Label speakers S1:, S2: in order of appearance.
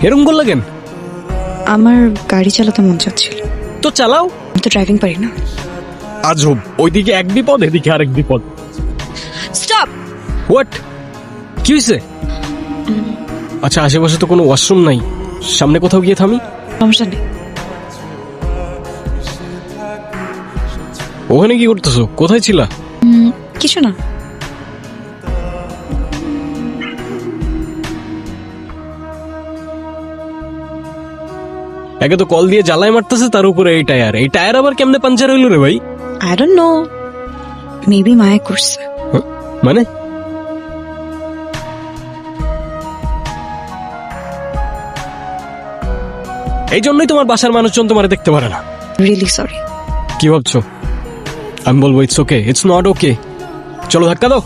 S1: এরকম করলে কেন?
S2: আমার গাড়ি চালাতে মন চাচ্ছিল।
S1: তো চালাও।
S2: আমি তো ড্রাইভিং পারি না।
S1: আজব, ওইদিকে এক বিপদ এদিকে আরেক বিপদ।
S2: স্টপ।
S1: হোয়াট? কি হয়েছে? আচ্ছা, আশেপাশে তো কোনো ওয়াশরুম নাই, সামনে কোথাও গিয়ে থামি।
S2: সমস্যা নেই।
S1: ওখানে কি করতেছো? কোথায় ছিলা?
S2: কিছু না।
S1: একে তো কল দিয়ে জ্বালায় মারতেছে, তার উপরে এই টায়ার আবার কেমনে পাঞ্চার হইল রে ভাই?
S2: আই ডোন্ট নো, মেবি মায়া করছে।
S1: মানে? এই জন্যই তোমার বাসার মানুষজন তোমার দেখতে পারে না।
S2: Really sorry.
S1: কি ভাবছো? আমি বলবো it's okay, it's not okay. চলো ধাক্কা দাও।